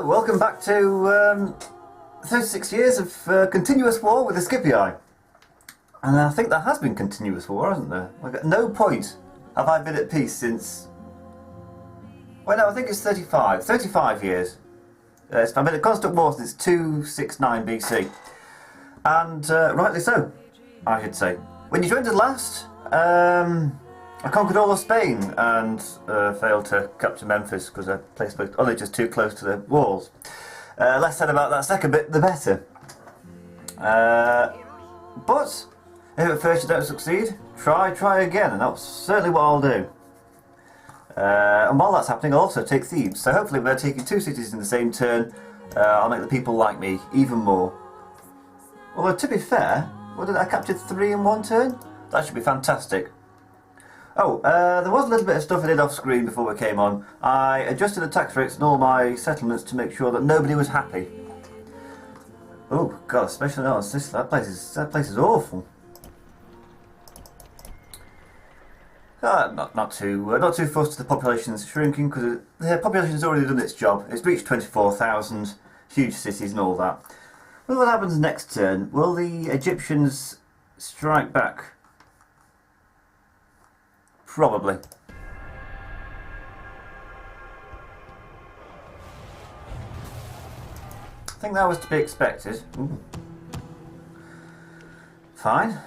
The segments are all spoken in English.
welcome back to 36 years of continuous war with the Scipii. And I think there has been continuous war, hasn't there? Like, at no point have I been at peace since... Well, no, I think it's 35 years. I've been at constant war since 269 BC. And rightly so, I should say. When you joined us last, I conquered all of Spain and failed to capture Memphis because the place was only just too close to the walls. Less said about that second bit, the better. But if at first you don't succeed, try again, and that's certainly what I'll do. And while that's happening, I'll also take Thebes. So hopefully we're taking two cities in the same turn. I'll make the people like me even more. Although to be fair, what did I capture 3 in one turn? That should be fantastic. Oh, there was a little bit of stuff I did off screen before we came on. I adjusted the tax rates in all my settlements to make sure that nobody was happy. Oh God, especially not on Sicily. That place is awful. Not too fussed with the population's shrinking because the population's already done its job. It's reached 24,000, huge cities and all that. Well, what happens next turn? Will the Egyptians strike back? Probably. I think that was to be expected. Ooh. Fine.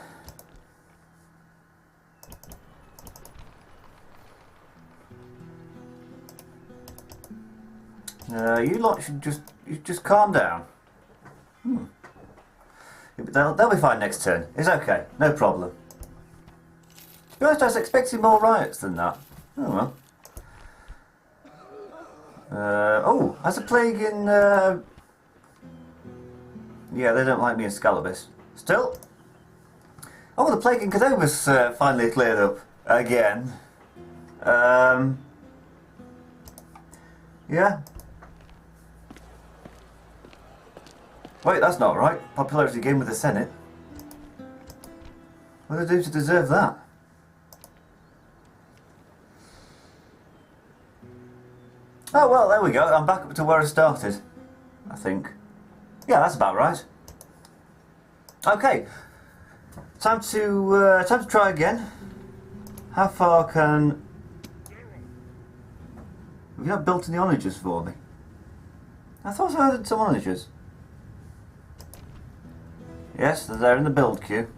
You lot should just calm down. They'll be fine next turn. It's okay, no problem. To be honest, I was expecting more riots than that. Oh well. Oh, has a plague in... Yeah, they don't like me in Scalabus. Still. Oh, the plague in Cadobus finally cleared up. Again. Yeah. Wait, that's not right. Popularity gain with the Senate. What do they do to deserve that? Oh well, there we go. I'm back up to where I started, I think. Yeah, that's about right. Okay, time to try again. How far can... Have you not built any onagers for me? I thought I had some onagers. Yes, they're there in the build queue.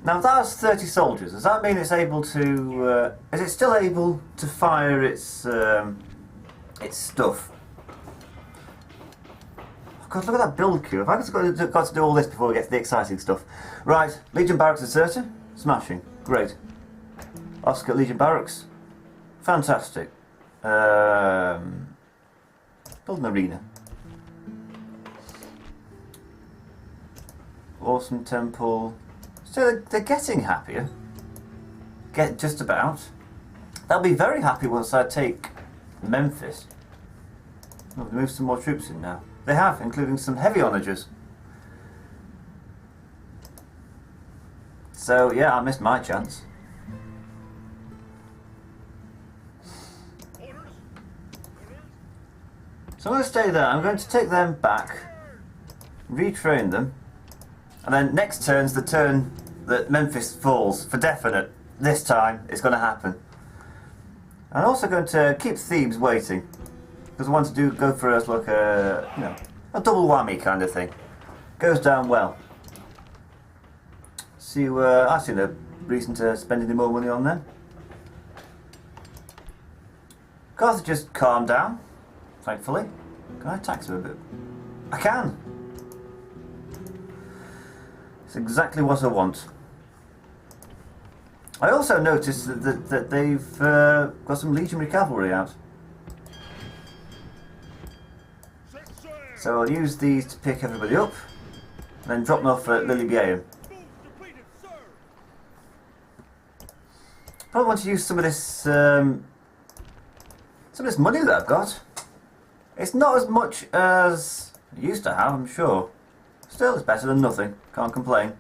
Now that has 30 soldiers. Does that mean it's able to... is it still able to fire its stuff? Oh God, look at that build queue. Have I got to do all this before we get to the exciting stuff? Right, Legion Barracks Asserter. Smashing. Great. Oscar Legion Barracks. Fantastic. Build an arena. Awesome temple. So they're getting happier. Get just about. They'll be very happy once I take Memphis. Oh, they've moved some more troops in now. They have, including some heavy onagers. So yeah, I missed my chance. So I'm going to stay there. I'm going to take them back, retrain them, and then next turn's the turn that Memphis falls for definite. This time it's going to happen. I'm also going to keep Thebes waiting because I want to go for like a a double whammy kind of thing. Goes down well. See, I see no reason to spend any more money on them. Carthage just calm down. Thankfully. Can I tax her a bit? I can! It's exactly what I want. I also noticed that they've got some legionary cavalry out. So I'll use these to pick everybody up, and then drop them off at Lilybæum. Probably want to use some of this money that I've got. It's not as much as I used to have, I'm sure. Still, it's better than nothing. Can't complain.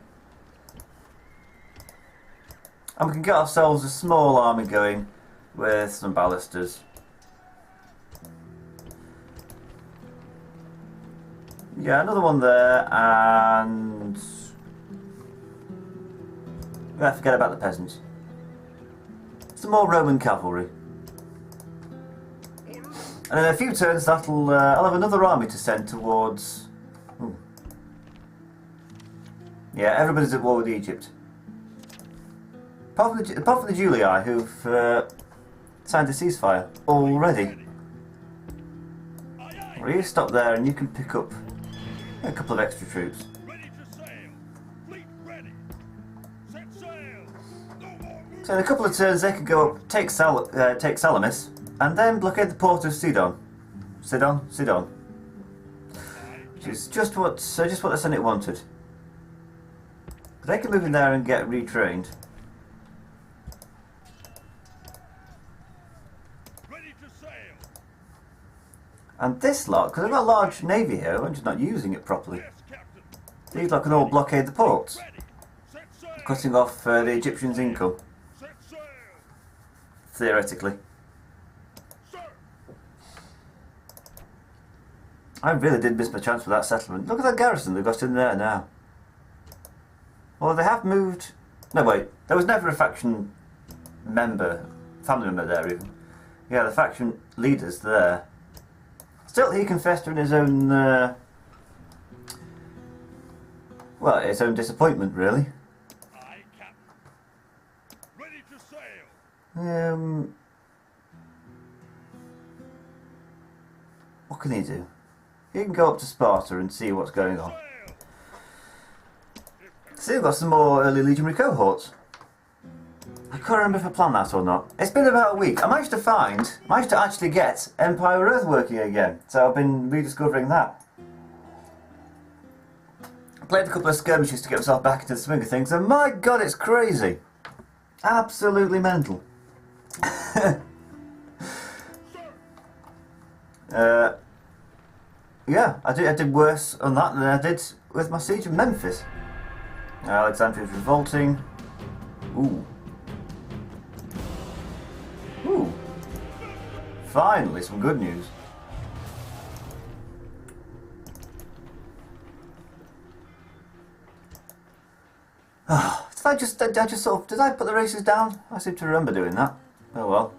And we can get ourselves a small army going with some ballistas. Yeah, another one there, and... yeah, forget about the peasants. Some more Roman cavalry. And in a few turns that'll... I'll have another army to send towards... ooh. Yeah, everybody's at war with Egypt. Apart from the Julii, who've signed a ceasefire already. Well, you stop there and you can pick up a couple of extra troops. So in a couple of turns they could go up, take Salamis, and then blockade the port of Sidon. Sidon. Which is just what the Senate wanted. They can move in there and get retrained. And this lot, because they've got a large navy here, I'm just not using it properly. These lot can all blockade the ports, cutting off the Egyptians' income. Theoretically. I really did miss my chance with that settlement. Look at that garrison they've got in there now. Well, they have moved... no, wait. There was never a faction member, family member there even. Yeah, the faction leader's there. Still, he confessed in his own... well, his own disappointment, really. Aye, Captain. Ready to sail. What can he do? He can go up to Sparta and see what's going on. See, we've got some more early legionary cohorts. I can't remember if I planned that or not. It's been about a week. I managed to actually get Empire Earth working again. So I've been rediscovering that. I played a couple of skirmishes to get myself back into the swing of things, and my god, it's crazy. Absolutely mental. Yeah, I did worse on that than I did with my siege of Memphis. Alexandria's revolting. Ooh. Ooh. Finally, some good news. Did I just sort of, did I put the races down? I seem to remember doing that. Oh well.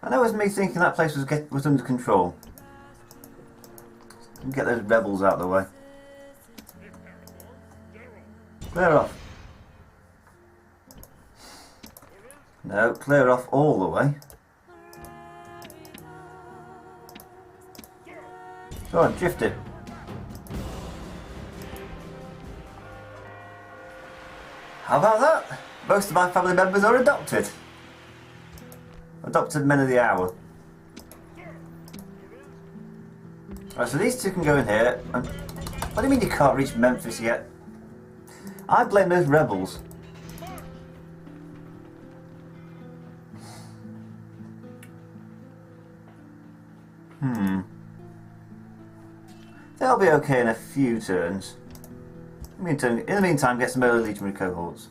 I know it was me thinking that place was under control. Get those rebels out of the way. Clear off. No, clear off all the way. Go on, drift it. How about that? Most of my family members are adopted. Adopted men of the hour. Right, so these two can go in here. And what do you mean you can't reach Memphis yet? I blame those rebels. They'll be okay in a few turns. In the meantime, get some early legionary cohorts.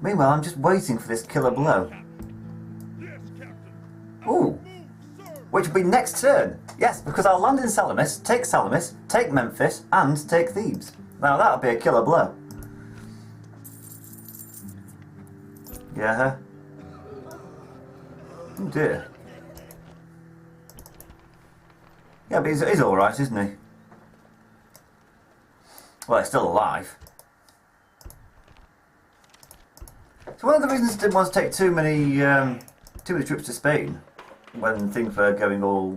Meanwhile, I'm just waiting for this killer blow. Ooh! Which will be next turn. Yes, because I'll land in Salamis, take Memphis, and take Thebes. Now that'll be a killer blow. Yeah. Oh dear. Yeah, but he's alright, isn't he? Well, he's still alive. So one of the reasons I didn't want to take too many troops to Spain when things were going all,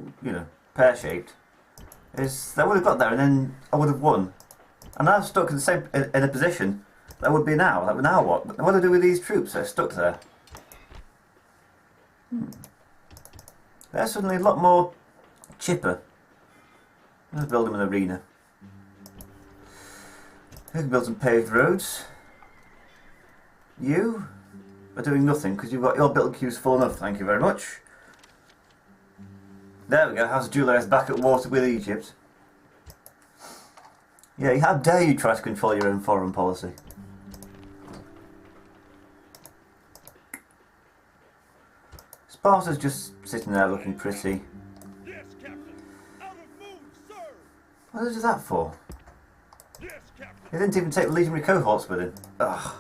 pear-shaped, is that I would have got there and then I would have won. And I'm stuck in a position that would be now. Like, now what? What do I do with these troops that are stuck there? They're suddenly a lot more chipper. Let's build them an arena. We can build some paved roads. You are doing nothing because you've got your build queues full enough, thank you very much. There we go. House of Julius back at war with Egypt. Yeah, how dare you try to control your own foreign policy? Sparta's just sitting there looking pretty. Yes, Captain. Out of move, sir. What did he do that for? Yes, Captain. He didn't even take the legionary cohorts with him. Ugh.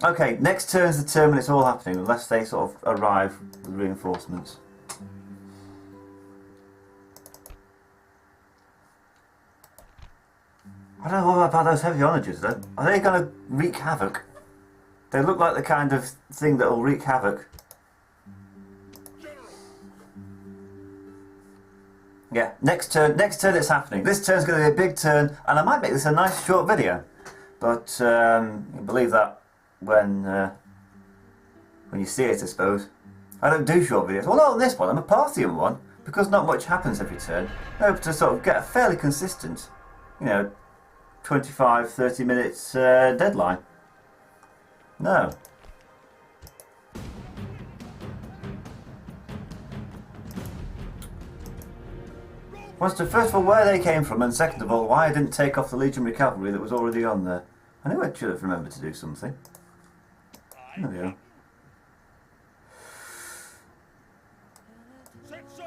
Okay, next turn's the turn when it's all happening, unless they sort of arrive with reinforcements. I don't know about those heavy onagers though. Are they going to wreak havoc? They look like the kind of thing that will wreak havoc. Yeah, next turn it's happening. This turn's going to be a big turn, and I might make this a nice short video. But you believe that when you see it, I suppose. I don't do short videos. Well, not on this one. I'm a Parthian one, because not much happens every turn. I hope to sort of get a fairly consistent, 25, 30 minutes deadline. No. First of all, where they came from, and second of all, why I didn't take off the legionary cavalry that was already on there. I knew I should have remembered to do something. There we go. Set sail.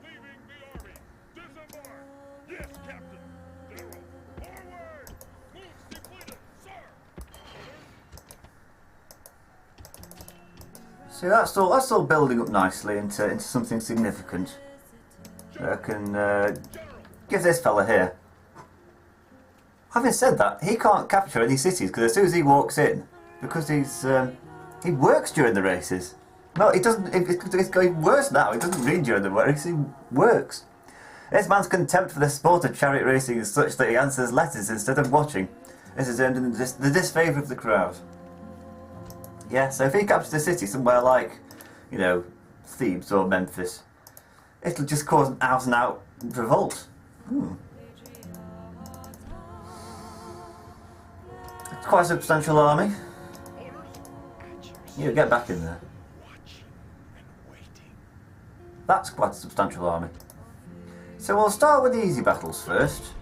Leaving the army. Disembark. Yes, Captain. General. Forward. Moves depleted, sir. See, that's all building up nicely into something significant. I can give this fella here. Having said that, he can't capture any cities because as soon as he walks in, because he works during the races. No, he doesn't. It's going worse now. He doesn't read during the race. He works. This man's contempt for the sport of chariot racing is such that he answers letters instead of watching. This has earned him the disfavour of the crowd. Yeah, so if he captures a city somewhere like, Thebes or Memphis, it'll just cause an out-and-out revolt. It's quite a substantial army. You get back in there. That's quite a substantial army. So we'll start with the easy battles first.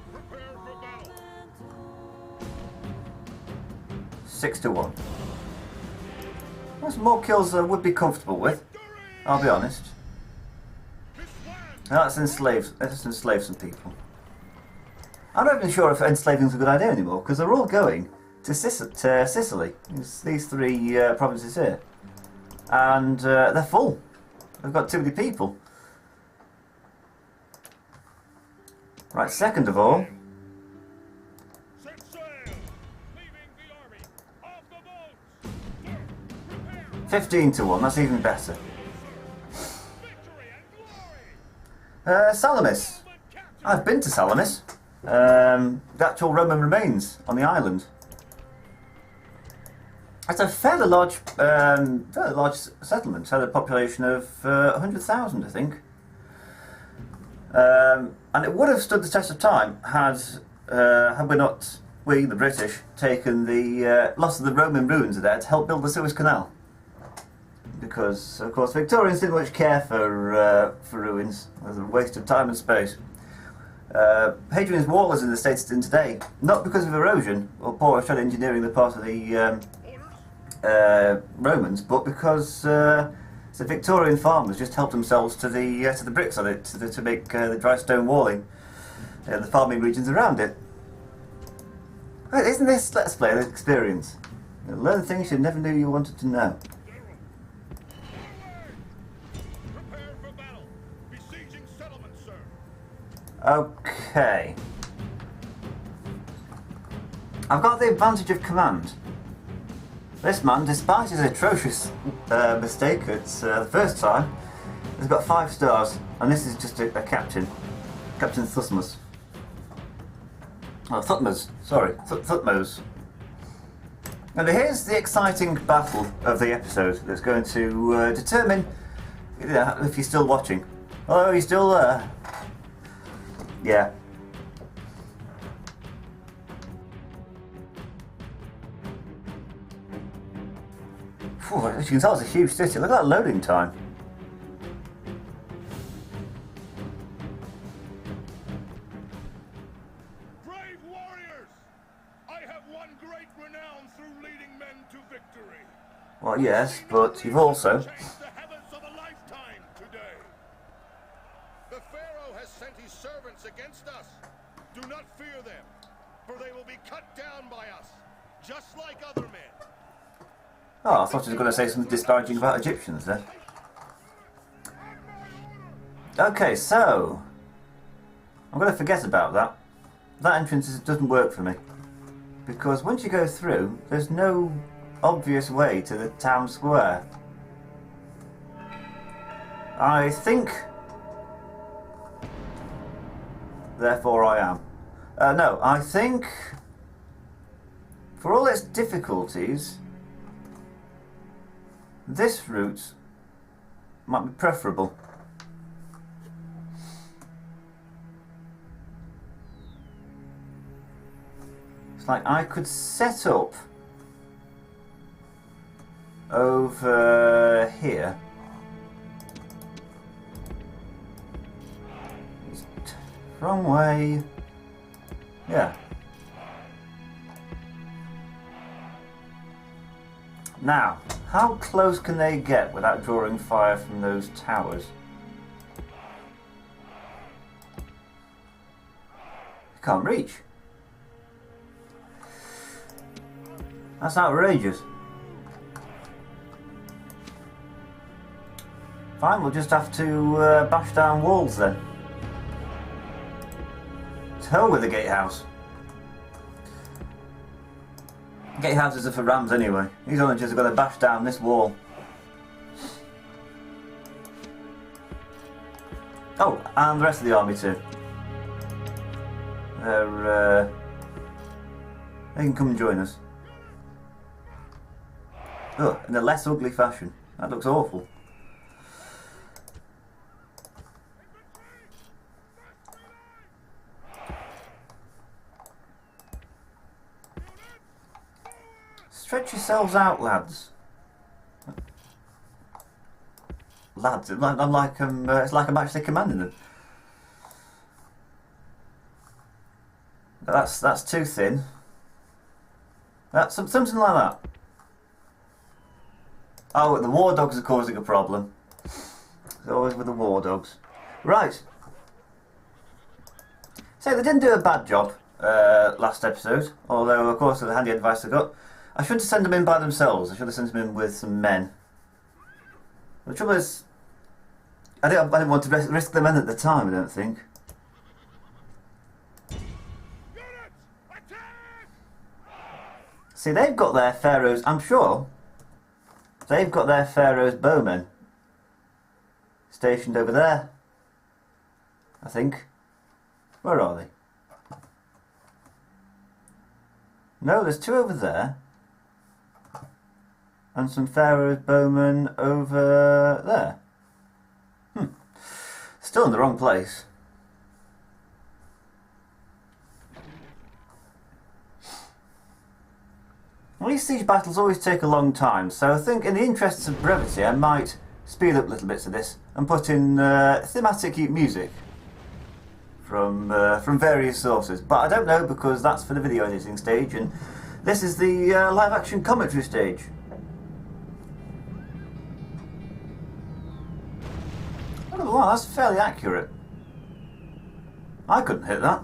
6-1. That's more kills than I would be comfortable with, I'll be honest. Now let's enslave some people. I'm not even sure if enslaving is a good idea anymore, because they're all going to Sicily. These three provinces here. And they're full. They've got too many people. Right, second of all, Set sail. Leaving the army. Off the boats. 15-1, that's even better. Victory and glory. Salamis. I've been to Salamis. The actual Roman remains on the island. It's a fairly large settlement. It had a population of 100,000, I think. And it would have stood the test of time had we, the British, taken the loss of the Roman ruins there to help build the Suez Canal. Because, of course, Victorians didn't much care for ruins. It was a waste of time and space. Hadrian's Wall is in the state it's in today, not because of erosion or poor shell engineering the part of the Romans, but because the Victorian farmers just helped themselves to the bricks on it to make the dry stone walling and the farming regions around it. Isn't this Let's Play an experience? Learn things you never knew you wanted to know. Prepare for battle. Besieging settlement, sir. Okay. I've got the advantage of command. This man, despite his atrocious mistake at the first time, has got 5 stars, and this is just a captain. Captain Thutmose. Oh, Thutmose, sorry. Thutmose. And here's the exciting battle of the episode that's going to determine if you're still watching. Hello, are you still there? Yeah. As you can tell, it's a huge city. Look at that loading time. yes, but you've also... Chased the heavens of a lifetime today. The Pharaoh has sent his servants against us. Do not fear them, for they will be cut down by us, just like other men. Oh, I thought he was going to say something disparaging about Egyptians then. Okay, so... I'm going to forget about that. That entrance doesn't work for me. Because once you go through, there's no obvious way to the town square. I think... Therefore I am. No, I think... For all its difficulties... This route might be preferable. It's like I could set up over here. It's wrong way. Yeah. Now, how close can they get without drawing fire from those towers? You can't reach. That's outrageous. Fine, we'll just have to bash down walls then. To hell with the gatehouse. Gatehouses are for rams anyway. He's only just got to bash down this wall. Oh, and the rest of the army too. They can come and join us. Oh, in a less ugly fashion. That looks awful. Stretch yourselves out, lads. Lads, I'm like it's like I'm actually commanding them. That's too thin. That's something like that. Oh, the war dogs are causing a problem. It's always with the war dogs. Right. So they didn't do a bad job last episode, although of course with the handy advice I got. I shouldn't have sent them in by themselves. I should have sent them in with some men. The trouble is, I didn't want to risk the men at the time, I don't think. See, they've got their pharaohs, I'm sure, they've got their pharaoh's bowmen stationed over there, I think. Where are they? No, there's two over there. And some pharaoh's bowmen over there. Still in the wrong place. Well, these siege battles always take a long time, so I think in the interests of brevity I might speed up little bits of this and put in thematic music from various sources. But I don't know, because that's for the video editing stage and this is the live action commentary stage. Oh, wow, that's fairly accurate. I couldn't hit that.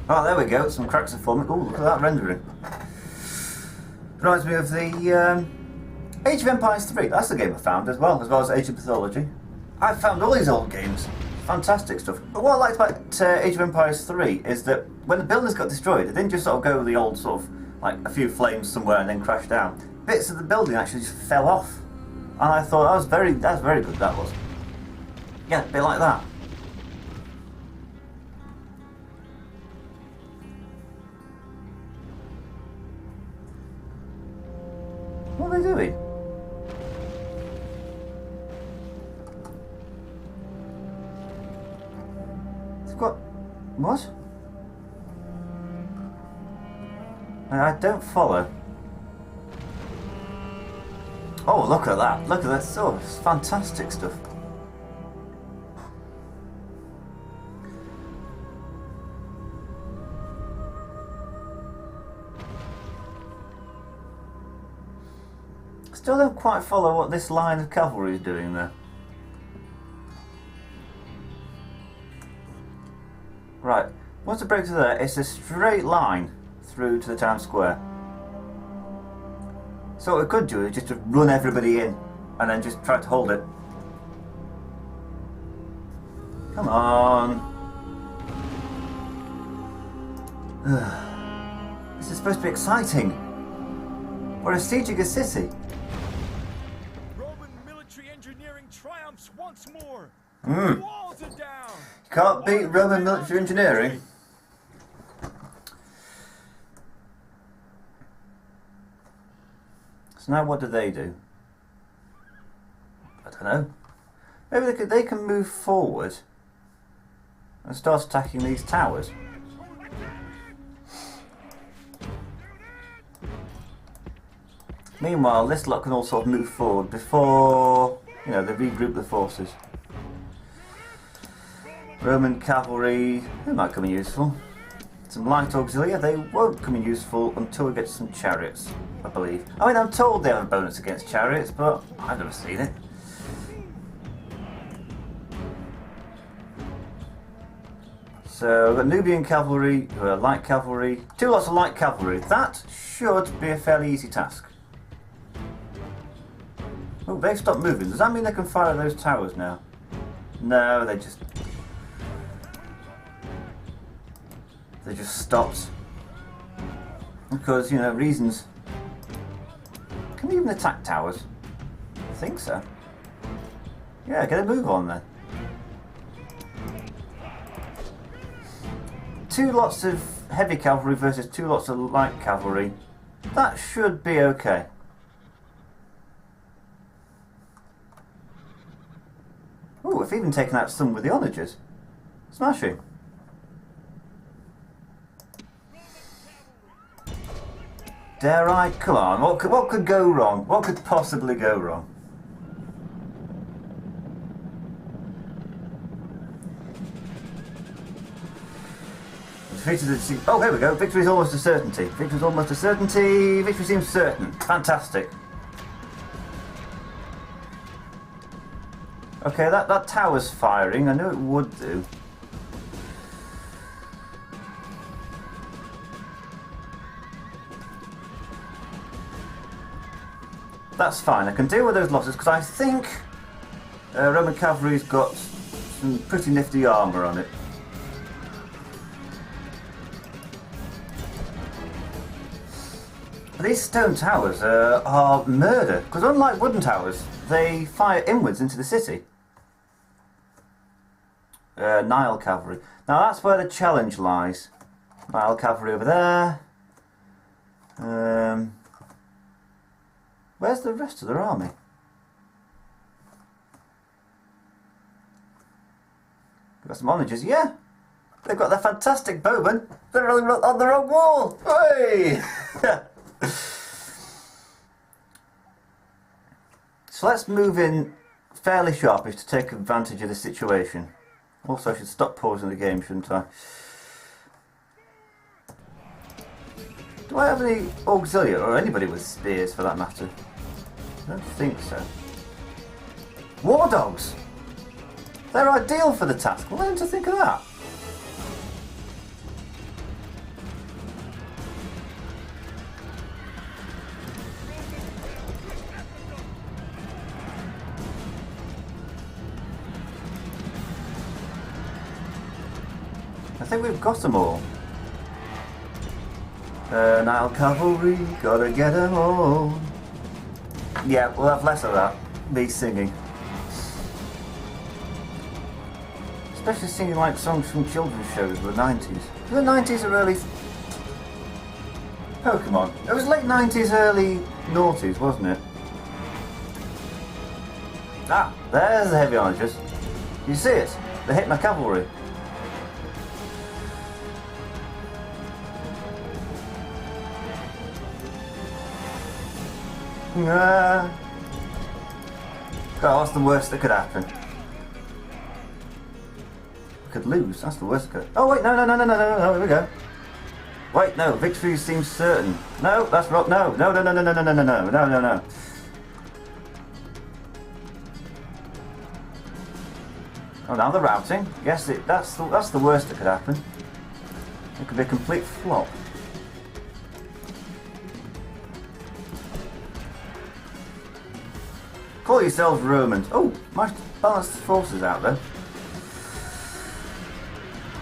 Oh, there we go, some cracks are forming. Oh, look at that rendering. Reminds me of the Age of Empires 3. That's the game I found as well as Age of Mythology. I found all these old games. Fantastic stuff. But what I liked about Age of Empires 3 is that when the buildings got destroyed, they didn't just sort of go the old sort of, like, a few flames somewhere and then crash down. Bits of the building actually just fell off. And I thought that was very good, that was. Yeah, a bit like that. What are they doing? They've got... what? I don't follow. Oh, look at that. Look at that. Oh, it's fantastic stuff. Still don't quite follow what this line of cavalry is doing there. Right, once it breaks through there, it's a straight line through to the town square. So what we could do is just to run everybody in and then just try to hold it. Come on. This is supposed to be exciting. We're besieging a city. Roman military engineering triumphs once more. Mm. The walls are down. Can't beat Roman military engineering. So now what do? I don't know. Maybe they can move forward and start attacking these towers. Meanwhile, this lot can all sort of move forward before, you know, they regroup the forces. Roman cavalry, they might come in useful. Some light auxiliary, they won't come in useful until we get some chariots, I believe. I mean, I'm told they have a bonus against chariots, but I've never seen it. So, we've got Nubian cavalry, who are light cavalry. 2 lots of light cavalry. That should be a fairly easy task. Oh, they've stopped moving. Does that mean they can fire at those towers now? No, they just stopped. Because, you know, reasons. Can we even attack towers? I think so. Yeah, get a move on then. 2 lots of heavy cavalry versus 2 lots of light cavalry. That should be okay. Oh, we've even taken out some with the onagers. Smashing. Dare I? Come on, what could go wrong? What could possibly go wrong? Oh, here we go. Victory is almost a certainty. Victory is almost a certainty. Victory seems certain. Fantastic. Okay, that tower's firing. I knew it would do. That's fine. I can deal with those losses because I think Roman cavalry's got some pretty nifty armour on it. But these stone towers are murder because unlike wooden towers, they fire inwards into the city. Nile cavalry. Now that's where the challenge lies. Nile cavalry over there. Where's the rest of their army? We've got some onagers, yeah. They've got their fantastic bowmen. They're on the wrong wall. Hey! So let's move in fairly sharpish to take advantage of the situation. Also, I should stop pausing the game, shouldn't I? Do I have any auxiliary, or anybody with spears for that matter? I don't think so. War dogs! They're ideal for the task. Well, I didn't think of that. I think we've got them all. Nile cavalry, gotta get them all. Yeah, we'll have less of that. Me singing. Especially singing like songs from children's shows of the 90s. The 90s are early Pokemon. It was late 90s, early noughties, wasn't it? Ah, there's the heavy onagers. You see it? They hit my cavalry. God, what's the worst that could happen? We could lose. That's the worst that could. Oh wait, no, here we go. Wait, no, victory seems certain. No, that's wrong. No. Oh, now they're routing. Yes, that's the worst that could happen. It could be a complete flop. Call yourselves Romans. Oh, nice balanced forces out there.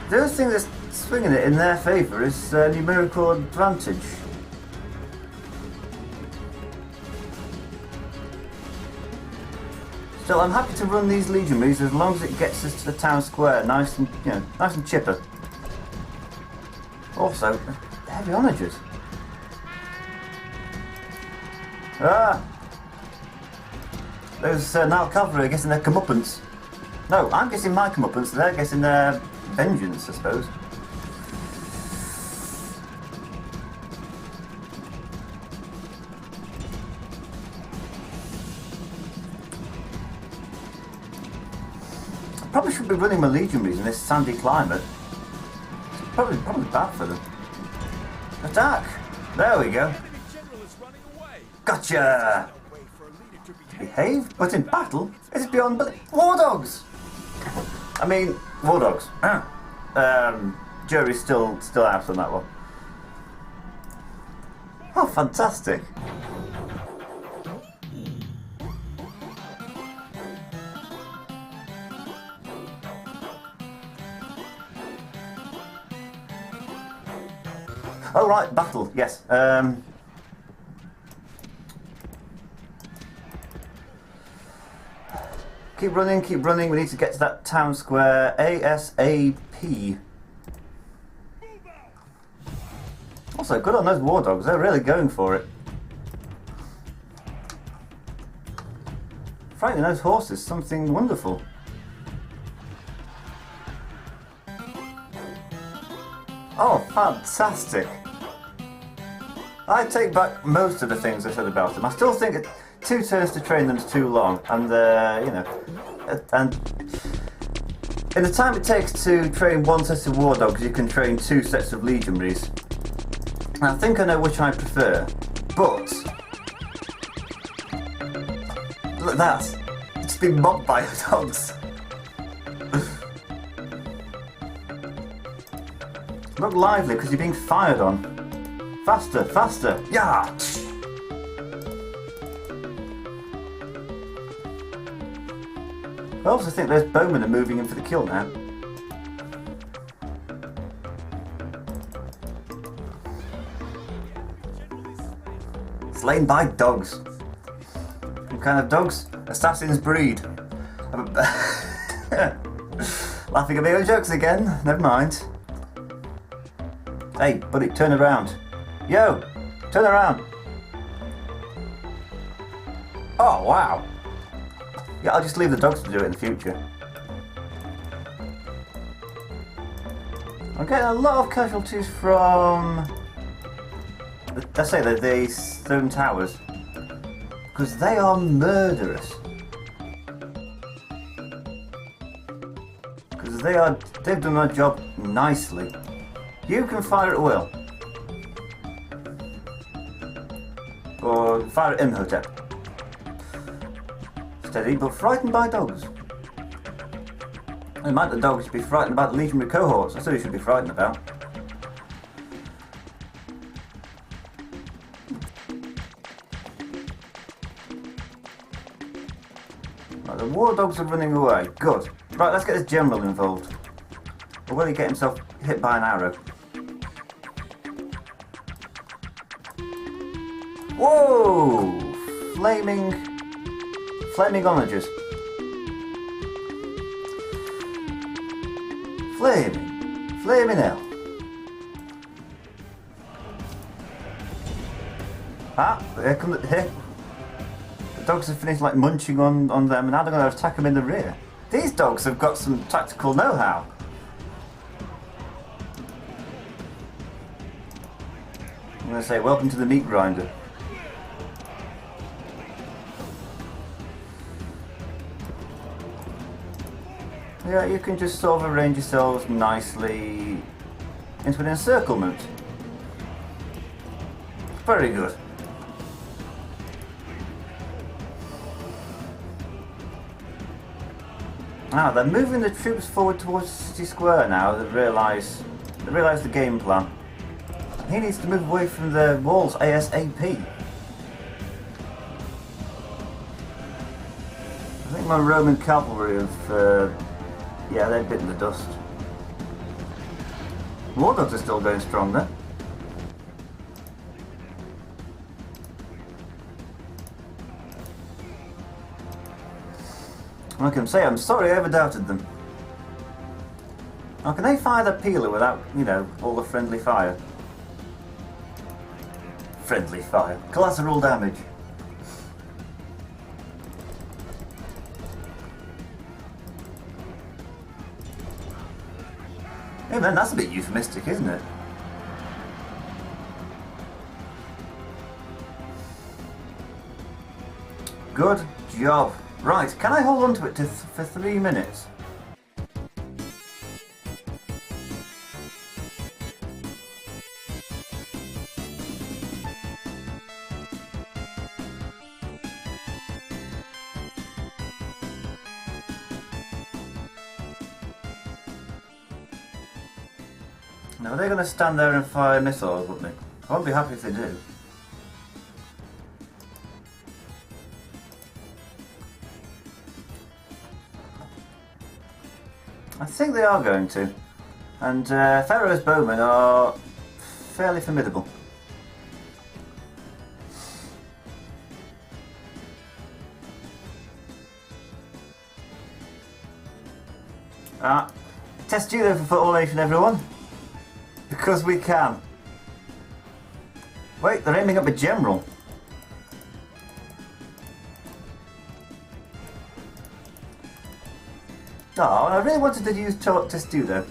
The other thing that's swinging it in their favour is numerical advantage. Still, I'm happy to run these legionaries as long as it gets us to the town square, nice and nice and chipper. Also, heavy onagers. Ah, those Nile cavalry are getting their comeuppance. No, I'm getting my comeuppance. They're getting their vengeance, I suppose. Probably should be running my legionaries in this sandy climate. It's probably bad for them. Attack! There we go. Gotcha! Behave, but in battle, it is beyond war dogs. I mean, war dogs. Jury's still out on that one. Oh, fantastic! Oh right, battle, yes. Keep running, we need to get to that town square ASAP. Also, good on those war dogs, they're really going for it. Frightening those horses, something wonderful. Oh, fantastic! I take back most of the things I said about them. I still think 2 turns to train them is too long, and and in the time it takes to train 1 set of war dogs, you can train 2 sets of legionaries. And I think I know which I prefer, but look at that! It's been mobbed by dogs. Look lively because you're being fired on. Faster, faster! Yeah! I also think those bowmen are moving in for the kill now. Slain by dogs. What kind of dogs? Assassin's breed. Laughing at me with jokes again. Never mind. Hey, buddy, turn around. Yo, turn around. Oh, wow. Yeah, I'll just leave the dogs to do it in the future. I'm getting a lot of casualties from, let's say, the stone towers, because they are murderous. Because they've done their job nicely. You can fire at will. Or fire at Imhotep. Steady, but frightened by dogs. And might the dogs be frightened about the legionary cohorts? That's what you should be frightened about. Right, the war dogs are running away. Good. Right, let's get this general involved. Or will he get himself hit by an arrow? Whoa! Flaming onagers. Flaming hell. Ah, here come the dogs have finished like munching on them, and now they're going to attack them in the rear. These dogs have got some tactical know-how. I'm going to say, welcome to the meat grinder. Yeah, you can just sort of arrange yourselves nicely into an encirclement. Very good. Ah, they're moving the troops forward towards City Square now. They've realised the game plan. He needs to move away from the walls ASAP. I think my Roman cavalry have, yeah, they've bitten the dust. War dogs are still going strong there. I can say I'm sorry I ever doubted them. How can they fire the peeler without, you know, all the friendly fire? Friendly fire. Collateral damage. Hey man, that's a bit euphemistic, isn't it? Good job. Right, can I hold on to it for 3 minutes? Now they're going to stand there and fire missiles, wouldn't they? I won't be happy if they do. I think they are going to. And Pharaoh's bowmen are fairly formidable. Test you though for Football Nation, everyone. Because we can. Wait, they're aiming up a general. Oh, I really wanted to use test you though.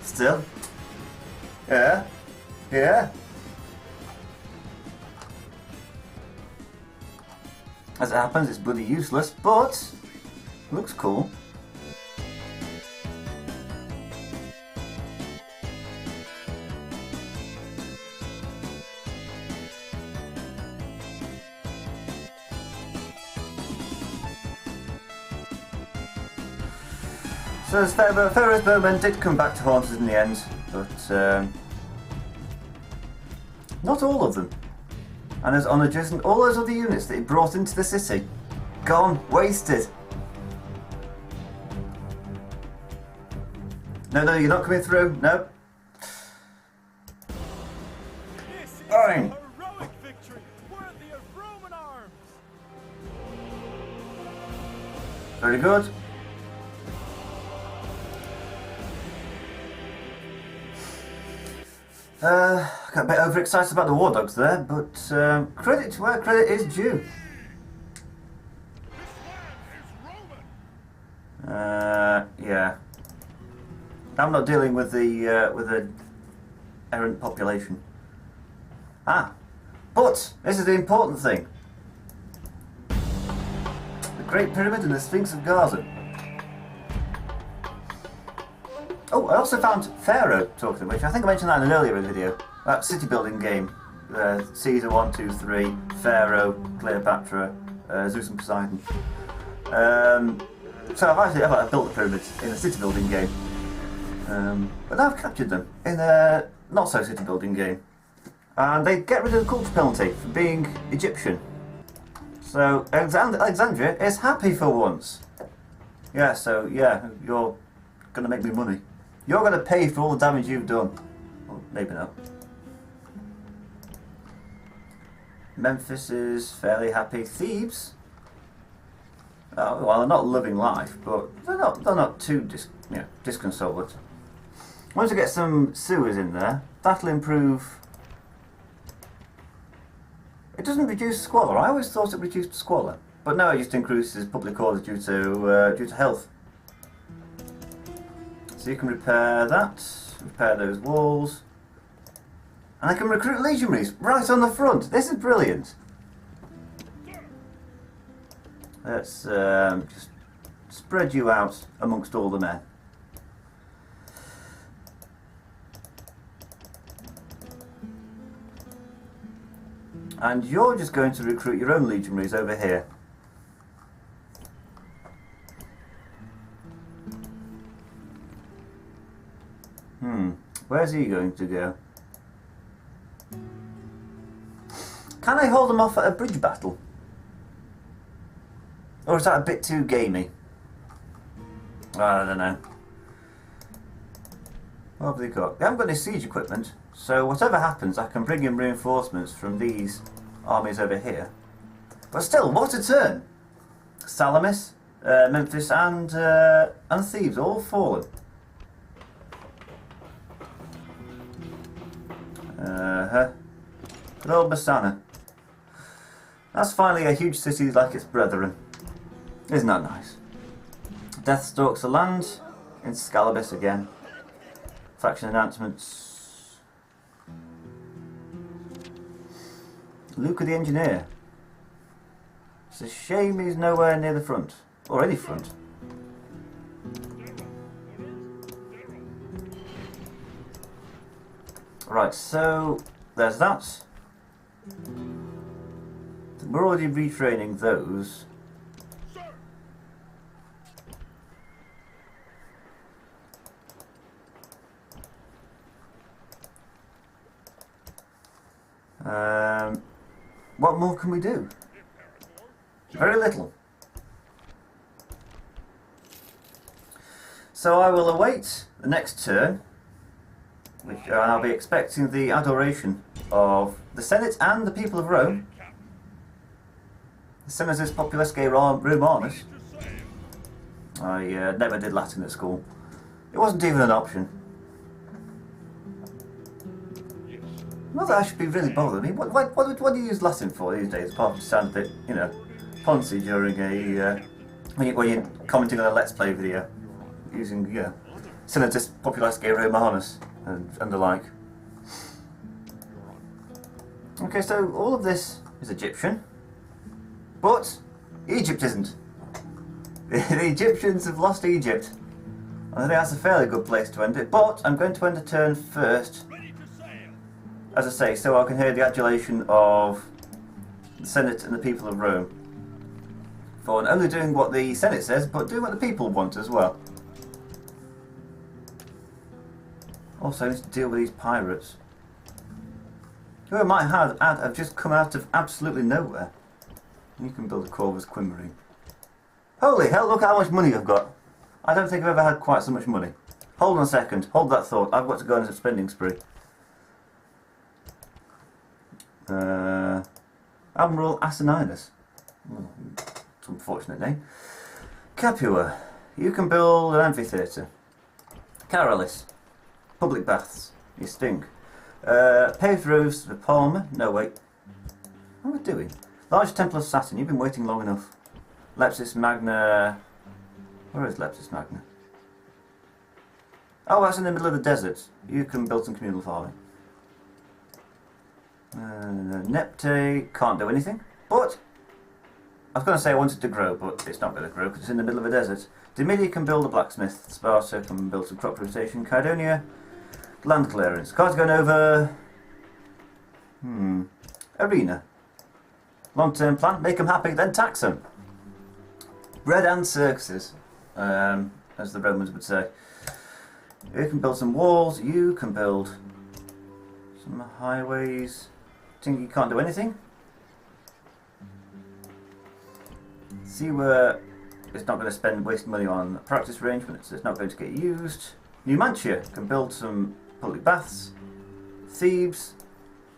Still. Yeah. Yeah. As it happens, it's bloody useless, but looks cool. So Pharaoh's bowmen did come back to haunt us in the end, but not all of them. And as on just all those other units that he brought into the city, gone, wasted. No, you're not coming through. No. This is Fine. a heroic victory, worthy of Roman arms. Very good. Got a bit overexcited about the war dogs there, but credit to where credit is due. Yeah. I'm not dealing with the errant population. But this is the important thing: the Great Pyramid and the Sphinx of Gaza. Oh, I also found Pharaoh, talking of which, I think I mentioned that in an earlier video. That city building game. Caesar 1, 2, 3, Pharaoh, Cleopatra, Zeus and Poseidon. So I've built the pyramids in a city building game. But now I've captured them in a not so city building game. And they get rid of the culture penalty for being Egyptian. So Alexandria is happy for once. Yeah, so yeah, you're going to make me money. You're going to pay for all the damage you've done. Well, maybe not. Memphis is fairly happy. Thebes, well, they're not loving life, but they're not too disconsolate. Once we get some sewers in there, that'll improve. It doesn't reduce squalor. I always thought it reduced squalor, but no, it just increases public order due to health. So you can repair that, repair those walls, and I can recruit legionaries right on the front. This is brilliant. Let's just spread you out amongst all the men. And you're just going to recruit your own legionaries over here. Where's he going to go? Can I hold him off at a bridge battle? Or is that a bit too gamey? I don't know. What have they got? They haven't got any siege equipment, so whatever happens, I can bring in reinforcements from these armies over here. But still, what a turn! Salamis, Memphis, and Thebes all fallen. Good old Bassana. That's finally a huge city like its brethren. Isn't that nice? Death stalks the land in Scalabus again. Faction announcements. Luca the engineer. It's a shame he's nowhere near the front. Or any front. Right, so there's that. We're already retraining those. What more can we do? Very little. So I will await the next turn, which I'll be expecting the adoration of the Senate and the people of Rome. The Senatus Populesque Romanus. I never did Latin at school. It wasn't even an option. Not that I should be really bothered. I mean, what do you use Latin for these days? Apart from to sound a bit, you know, poncy during a when you're commenting on a Let's Play video, using Senatus Populesque Romanus and the like. Okay, so all of this is Egyptian, but Egypt isn't. The Egyptians have lost Egypt. I think that's a fairly good place to end it. But I'm going to end the turn first. As I say, so I can hear the adulation of the Senate and the people of Rome for not only doing what the Senate says, but doing what the people want as well. Also, I need to deal with these pirates, who I might have just come out of absolutely nowhere. You can build a Corvus Quimmery. Holy hell, look how much money I've got. I don't think I've ever had quite so much money. Hold on a second, hold that thought. I've got to go on a spending spree. Admiral Asininus. It's an unfortunate name. Capua. You can build an amphitheatre. Caralis. Public baths. You stink. Paved roofs for Palma. No, wait. What am I doing? Large Temple of Saturn. You've been waiting long enough. Lepsis Magna. Where is Lepsis Magna? Oh, that's in the middle of the desert. You can build some communal farming. Nepte can't do anything, but I was going to say I wanted to grow, but it's not going to grow because it's in the middle of a desert. Dimidia can build a blacksmith, Sparta can build some crop rotation, Cydonia, land clearance. Cards going over. Arena. Long-term plan, make them happy, then tax them. Bread and circuses, as the Romans would say. You can build some walls, you can build some highways. Tingy can't do anything. See where it's not going to waste money on practice arrangements, it's not going to get used. Numantia can build some public baths. Thebes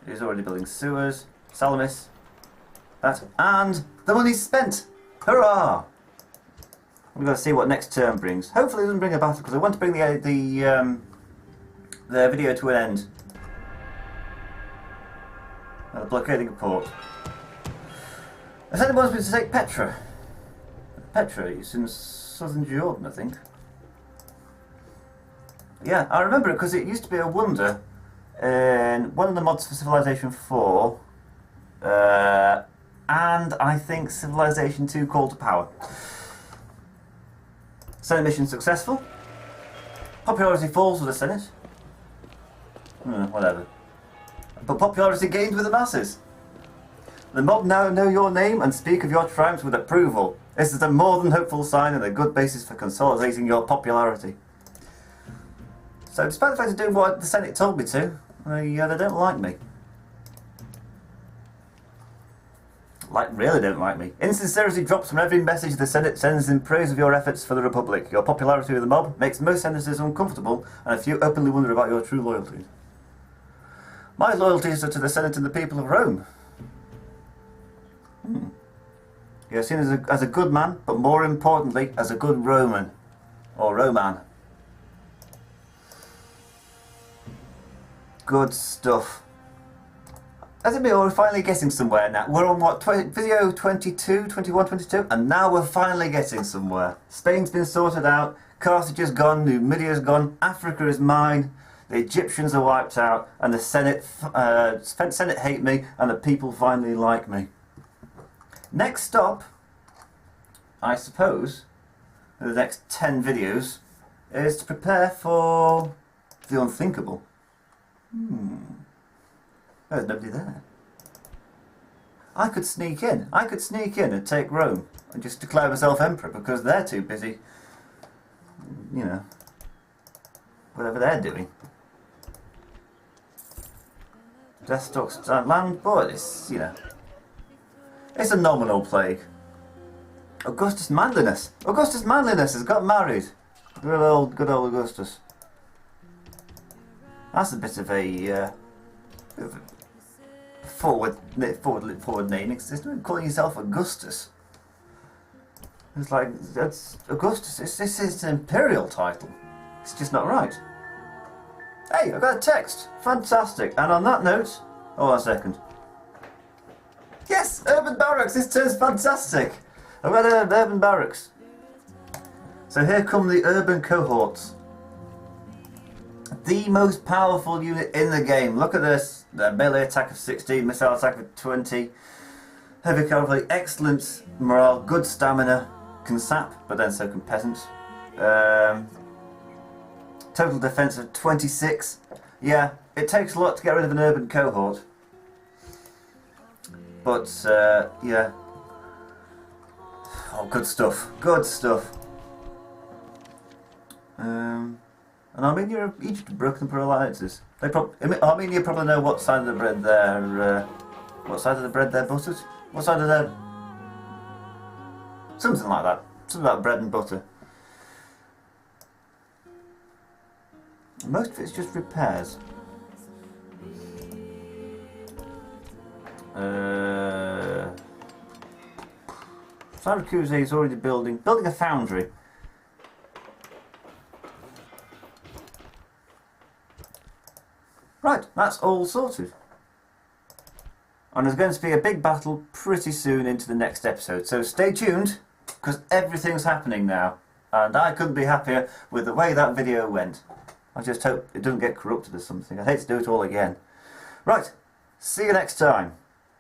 is already building sewers. Salamis, that, and the money's spent! Hurrah! We've got to see what next turn brings. Hopefully it doesn't bring a battle, because I want to bring the video to an end. Blockading a port. I said it wants me to take Petra. Petra is in southern Jordan, I think. Yeah, I remember it because it used to be a wonder in one of the mods for Civilization 4, and I think Civilization 2 Call to Power. Senate mission successful. Popularity falls with the Senate. Whatever. But popularity gained with the masses. The mob now know your name and speak of your triumphs with approval. This is a more than hopeful sign and a good basis for consolidating your popularity. So despite the fact of doing what the Senate told me to, they don't like me. Really don't like me. Insincerity drops from every message the Senate sends in praise of your efforts for the Republic. Your popularity with the mob makes most senators uncomfortable, and a few openly wonder about your true loyalties. My loyalties are to the Senate and the people of Rome. You're seen as a good man, but more importantly, as a good Roman. Or Roman. Good stuff. I think we're finally getting somewhere now. We're on what, video 22, 21, 22? And now we're finally getting somewhere. Spain's been sorted out, Carthage is gone, Numidia's gone, Africa is mine, the Egyptians are wiped out, and the Senate hate me, and the people finally like me. Next stop, I suppose, in the next 10 videos, is to prepare for the unthinkable. There's nobody there. I could sneak in. I could sneak in and take Rome and just declare myself emperor because they're too busy, you know, whatever they're doing. Death stalks land, but it's, you know, it's a nominal plague. Augustus Manliness. Augustus Manliness has got married. Good old Augustus. That's a bit of a forward naming system. Calling yourself Augustus. It's like, that's Augustus. This is an imperial title. It's just not right. Hey, I've got a text. Fantastic. And on that note, hold on a second. Yes, urban barracks. This turn's fantastic. I've got an urban barracks. So here come the urban cohorts. The most powerful unit in the game. Look at this. The melee attack of 16, missile attack of 20, heavy cavalry, excellent morale, good stamina, can sap, but then so can peasants. Total defense of 26. Yeah, it takes a lot to get rid of an urban cohort. But, yeah. Oh, good stuff. Good stuff. And Armenia, Egypt have broken for alliances. Armenia probably know what side of the bread they're buttered. What side of their... Something like that. Something like bread and butter. Most of it's just repairs. Syracuse is already building a foundry. Right, that's all sorted. And there's going to be a big battle pretty soon into the next episode, so stay tuned, because everything's happening now. And I couldn't be happier with the way that video went. I just hope it doesn't get corrupted or something. I'd hate to do it all again. Right, see you next time.